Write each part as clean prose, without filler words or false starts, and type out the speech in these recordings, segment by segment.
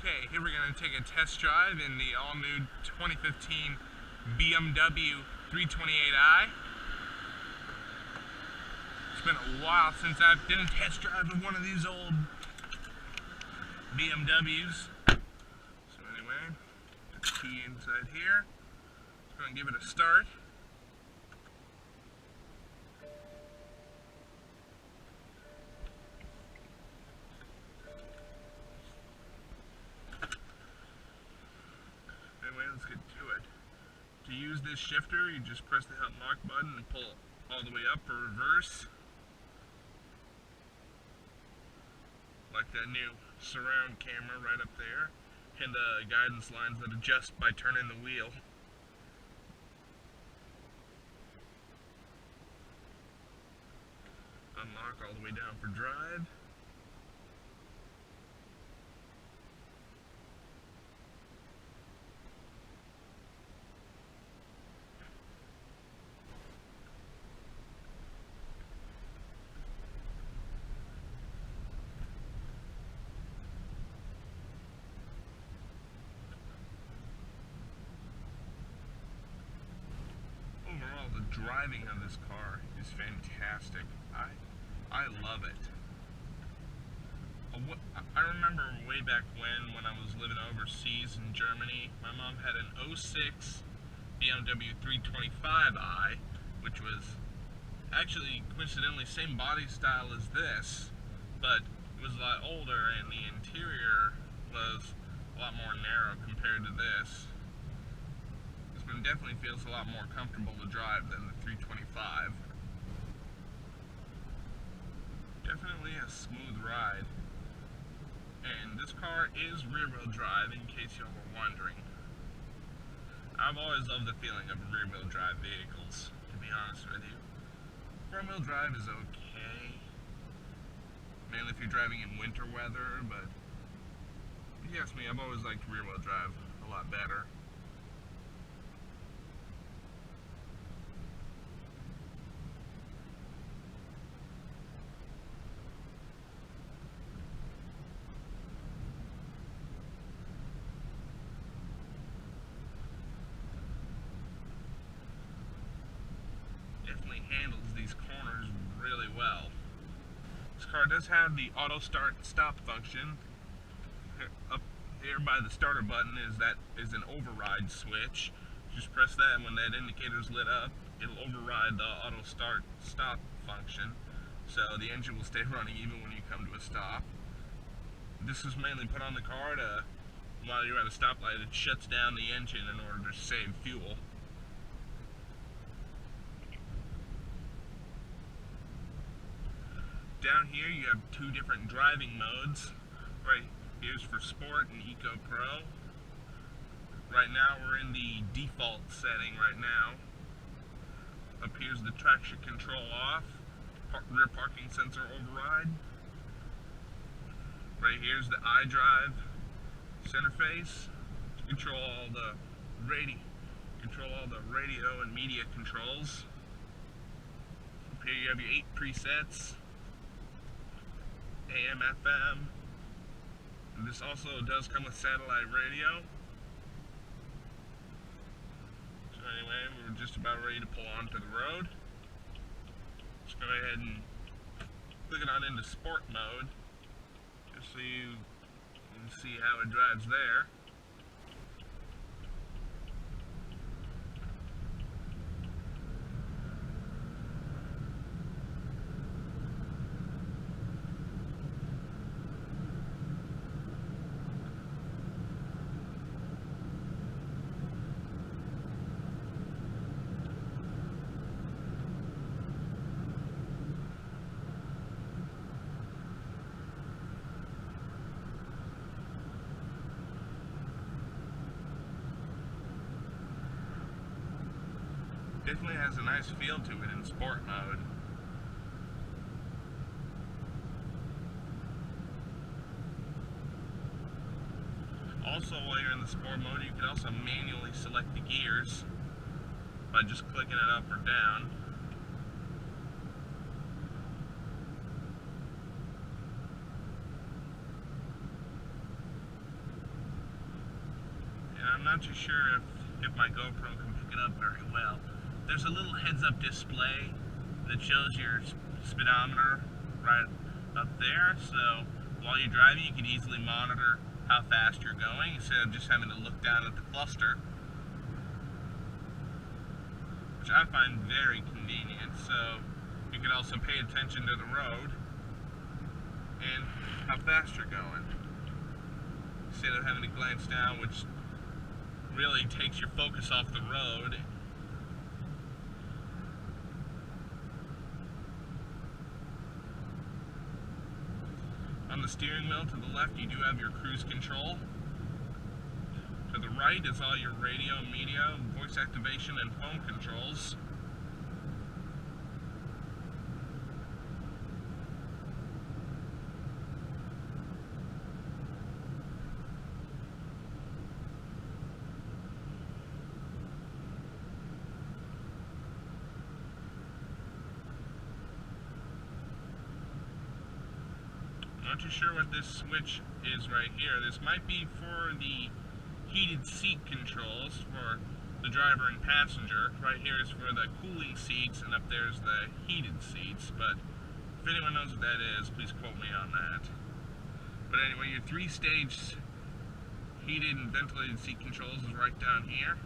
Okay, here we're going to take a test drive in the all-new 2015 BMW 328i. It's been a while since I've done a test drive of one of these old BMWs. So anyway, got the key inside here. Just going to give it a start. Anyway, let's get to it. To use this shifter, you just press the help lock button and pull all the way up for reverse. Like that new surround camera right up there. And the guidance lines that adjust by turning the wheel. Unlock all the way down for drive. Overall, the driving of this car is fantastic. I love it. I remember way back when I was living overseas in Germany, my mom had an 06 BMW 325i, which was actually coincidentally same body style as this, but it was a lot older and the interior was a lot more narrow compared to this. This one definitely feels a lot more comfortable to drive than the 325. Definitely a smooth ride. And this car is rear-wheel drive, in case y'all were wondering. I've always loved the feeling of rear-wheel drive vehicles, to be honest with you. Front-wheel drive is okay, mainly if you're driving in winter weather, but if you ask me, I've always liked rear-wheel drive a lot better. Definitely handles these corners really well. This car does have the auto start stop function. Up here by the starter button is an override switch. Just press that, and when that indicator's lit up, it'll override the auto start stop function, so the engine will stay running even when you come to a stop. This is mainly put on the car to, while you're at a stoplight, it shuts down the engine in order to save fuel. Down here you have two different driving modes. Right here's for Sport and Eco Pro. Right now we're in the default setting right now. Up here's the traction control off, rear parking sensor override. Right here's the iDrive center face. Control all the radio and media controls. Up here you have your 8 presets. AM, FM. And this also does come with satellite radio. So anyway, we're just about ready to pull onto the road. Let's go ahead and click it on into sport mode, just so you can see how it drives there. Definitely has a nice feel to it in sport mode. Also, while you're in the sport mode, you can also manually select the gears by just clicking it up or down. I'm not too sure if my GoPro can pick it up very well. There's a little heads-up display that shows your speedometer right up there, so while you're driving you can easily monitor how fast you're going instead of just having to look down at the cluster, which I find very convenient. So you can also pay attention to the road and how fast you're going instead of having to glance down, which really takes your focus off the road. On the steering wheel to the left you do have your cruise control. To the right is all your radio, media, voice activation, and phone controls. Not too sure what this switch is right here. This might be for the heated seat controls for the driver and passenger. Right here is for the cooling seats, and up there's the heated seats. But if anyone knows what that is, please quote me on that. But anyway, your 3-stage heated and ventilated seat controls is right down here.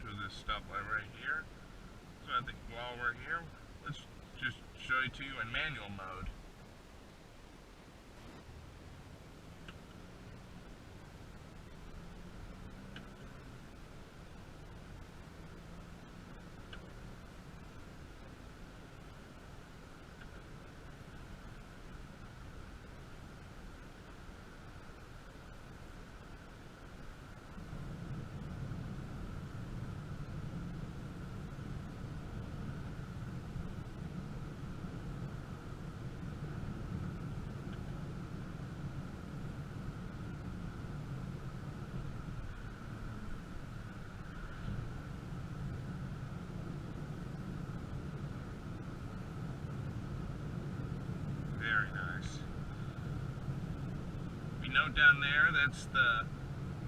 To this stoplight right here. So I think while we're here, let's just show it to you in manual mode. Very nice. We note down there that's the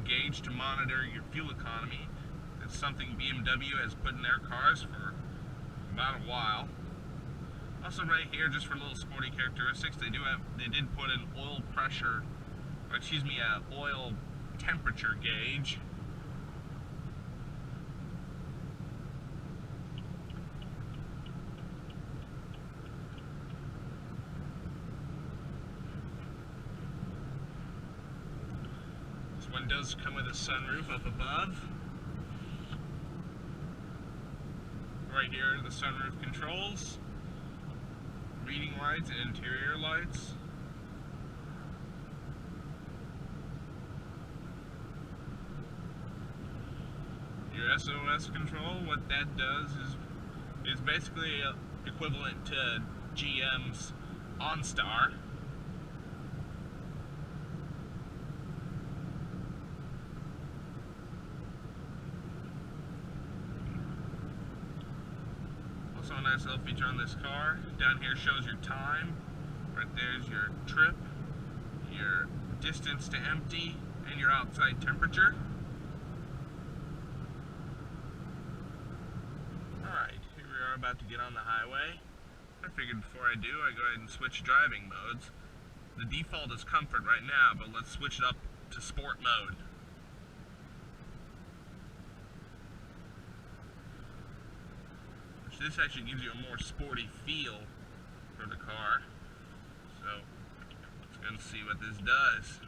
gauge to monitor your fuel economy. It's something BMW has put in their cars for about a while. Also right here, just for little sporty characteristics, they did put an oil pressure, or excuse me, oil temperature gauge. This one does come with a sunroof up above. Right here are the sunroof controls, reading lights and interior lights. Your SOS control, what that does is basically equivalent to GM's OnStar. Also a nice little feature on this car. Down here shows your time. Right there's your trip, your distance to empty, and your outside temperature. Alright, here we are about to get on the highway. I figured before I do, I go ahead and switch driving modes. The default is comfort right now, but let's switch it up to sport mode. This actually gives you a more sporty feel for the car. So let's go and see what this does.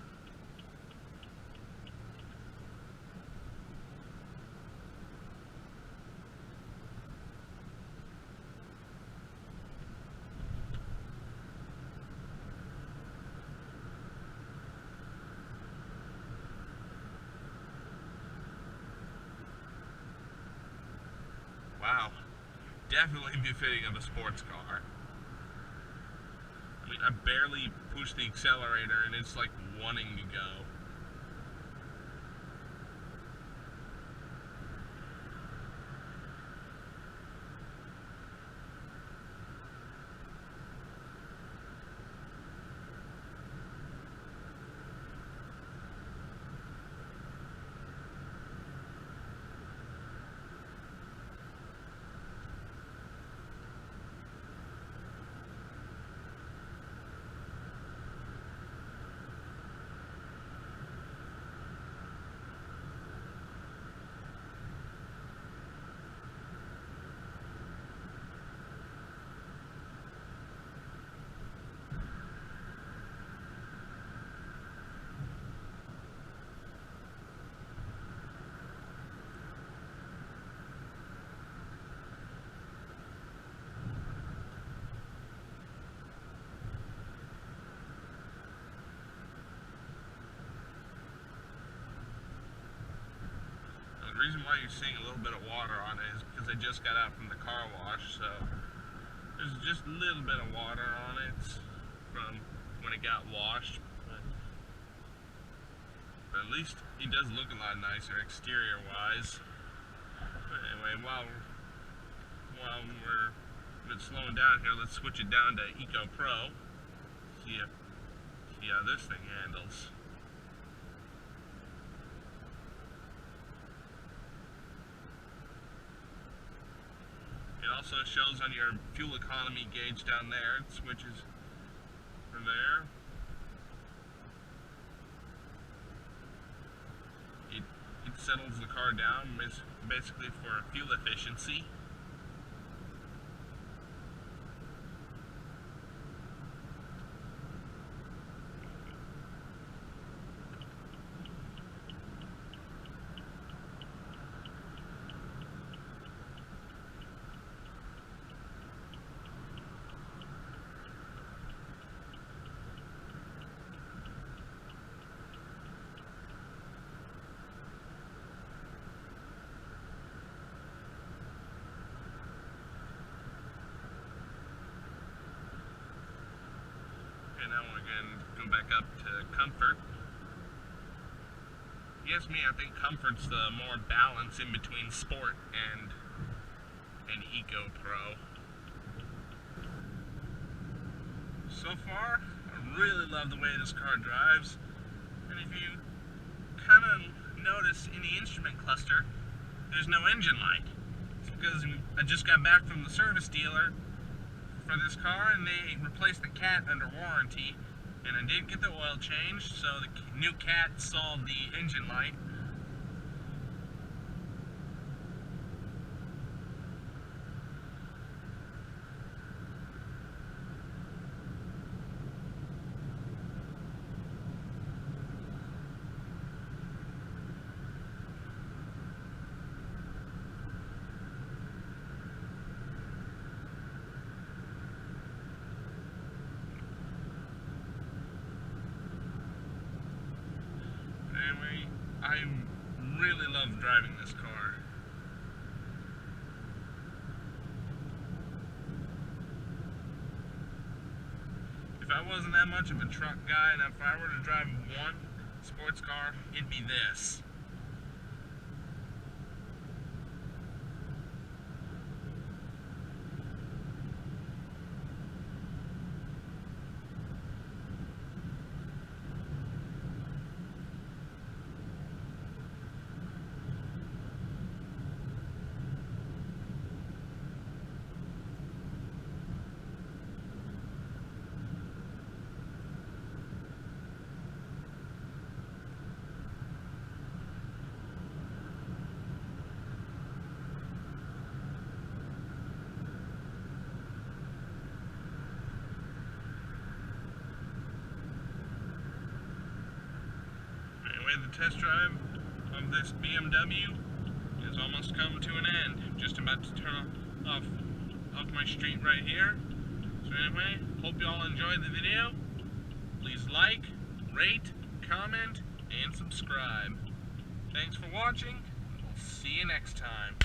definitely befitting of a sports car. I mean, I barely push the accelerator and it's like wanting to go. The reason why you're seeing a little bit of water on it is because I just got out from the car wash, so there's just a little bit of water on it from when it got washed. But at least it does look a lot nicer exterior wise. But anyway, while we're slowing down here, let's switch it down to Eco Pro. See how this thing handles. It also shows on your fuel economy gauge down there. It switches from there. It settles the car down basically for fuel efficiency. Okay, now we're going to go back up to comfort. Yes, me, I think comfort's the more balance in between sport and Eco Pro. So far, I really love the way this car drives. And if you kind of notice in the instrument cluster, there's no engine light. It's because I just got back from the service dealer for this car and they replaced the cat under warranty, and I did get the oil changed, so the new cat solved the engine light. Anyway, I really love driving this car. If I wasn't that much of a truck guy, and if I were to drive one sports car, it'd be this. The test drive of this BMW has almost come to an end. I'm just about to turn off my street right here. So anyway, hope you all enjoyed the video. Please like, rate, comment, and subscribe. Thanks for watching. We'll see you next time.